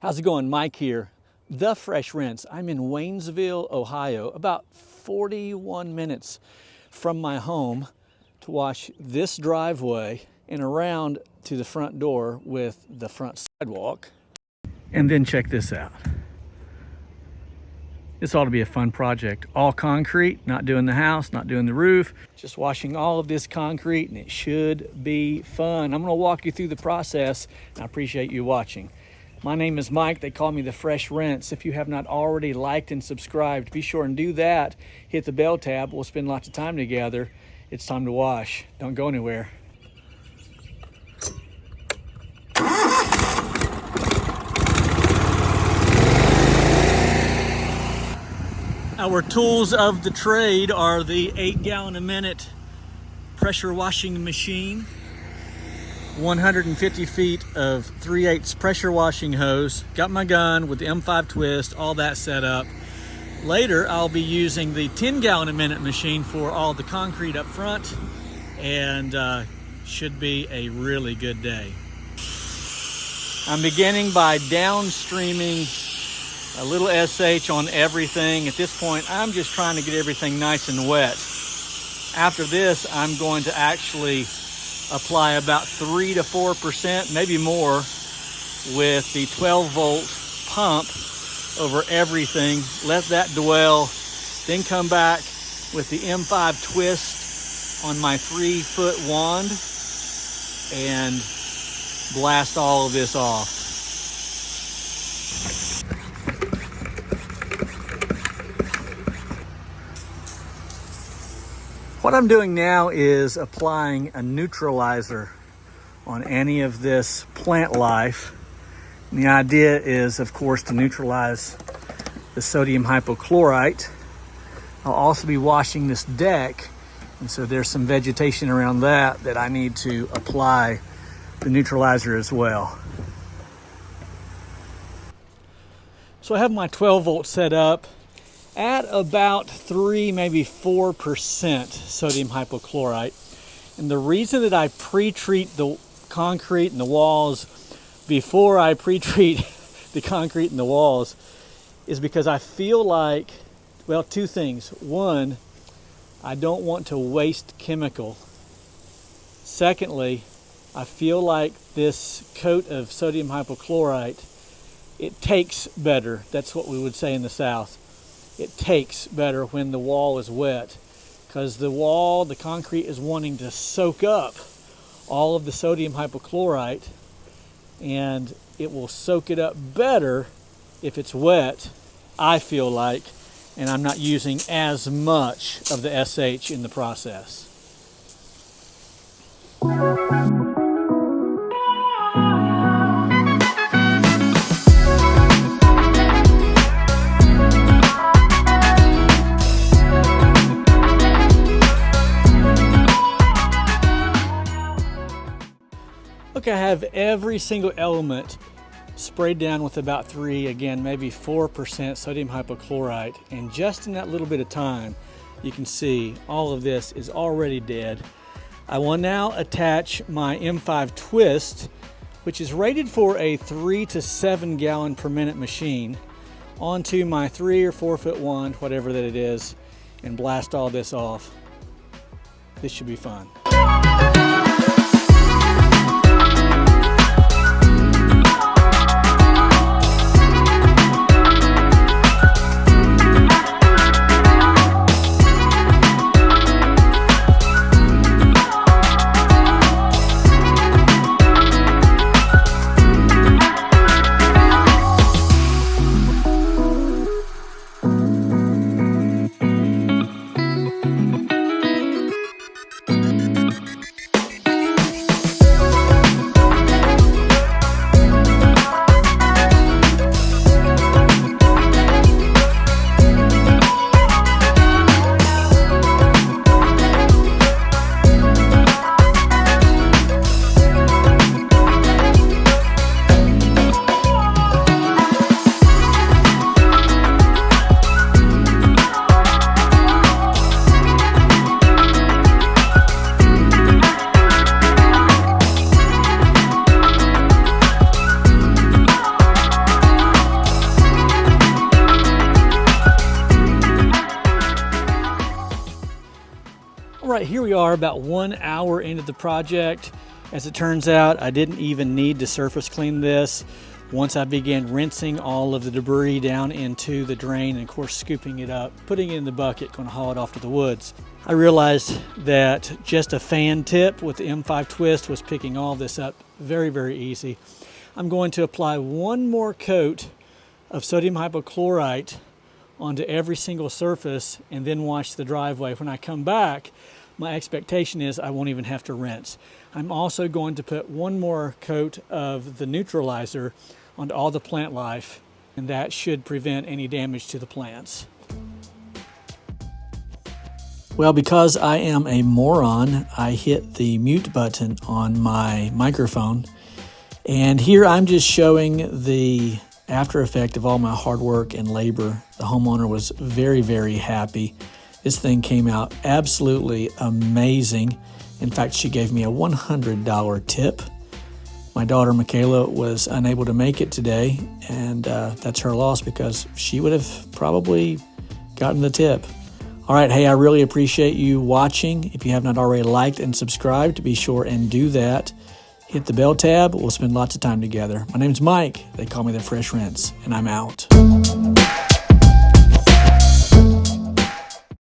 How's it going? Mike here, The Fresh Rinse. I'm in Waynesville, Ohio, about 41 minutes from my home to wash this driveway and around to the front door with the front sidewalk. And then check this out. This ought to be a fun project. All concrete, not doing the house, not doing the roof, just washing all of this concrete, and it should be fun. I'm gonna walk you through the process, and I appreciate you watching. My name is Mike. They call me The Fresh Rinse. If you have not already liked and subscribed, be sure and do that. Hit the bell tab. We'll spend lots of time together. It's time to wash. Don't go anywhere. Our tools of the trade are the 8-gallon-a-minute pressure washing machine, 150 feet of 3/8 pressure washing hose, got my gun with the M5 twist, all that set up. Later, I'll be using the 10-gallon-a-minute machine for all the concrete up front, and should be a really good day. I'm beginning by downstreaming a little SH on everything. At this point, I'm just trying to get everything nice and wet. After this, I'm going to actually apply about 3 to 4%, maybe more, with the 12-volt pump over everything. Let that dwell, then come back with the M5 twist on my 3-foot wand and blast all of this off. What I'm doing now is applying a neutralizer on any of this plant life. And the idea is, of course, to neutralize the sodium hypochlorite. I'll also be washing this deck, and so there's some vegetation around that I need to apply the neutralizer as well. So I have my 12 volt set up at about 3, maybe 4% sodium hypochlorite. And the reason that I pre-treat the concrete and the walls before I pre-treat the concrete and the walls is because I feel like, well, two things. One, I don't want to waste chemical. Secondly, I feel like this coat of sodium hypochlorite, it takes better. That's what we would say in the South. It takes better when the wall is wet, because the concrete is wanting to soak up all of the sodium hypochlorite, and it will soak it up better if it's wet, I feel like, and I'm not using as much of the SH in the process. Okay, I have every single element sprayed down with about 3, again, maybe 4% sodium hypochlorite. And just in that little bit of time, you can see all of this is already dead. I will now attach my M5 twist, which is rated for a 3 to 7 gallon per minute machine, onto my 3 or 4 foot wand, whatever that it is, and blast all this off. This should be fun. are about 1 hour into the project. As it turns out, I didn't even need to surface clean this. Once I began rinsing all of the debris down into the drain and of course scooping it up, putting it in the bucket, going to haul it off to the woods, I realized that just a fan tip with the M5 twist was picking all this up very, very easy. I'm going to apply one more coat of sodium hypochlorite onto every single surface and then wash the driveway. When I come back, my expectation is I won't even have to rinse. I'm also going to put one more coat of the neutralizer onto all the plant life, and that should prevent any damage to the plants. Well, because I am a moron, I hit the mute button on my microphone, and here I'm just showing the after effect of all my hard work and labor. The homeowner was very, very happy. This thing came out absolutely amazing. In fact, she gave me a $100 tip. My daughter Michaela was unable to make it today, and that's her loss because she would have probably gotten the tip. All right, hey, I really appreciate you watching. If you have not already liked and subscribed, be sure and do that. Hit the bell tab. We'll spend lots of time together. My name's Mike. They call me the Fresh Rinse, and I'm out.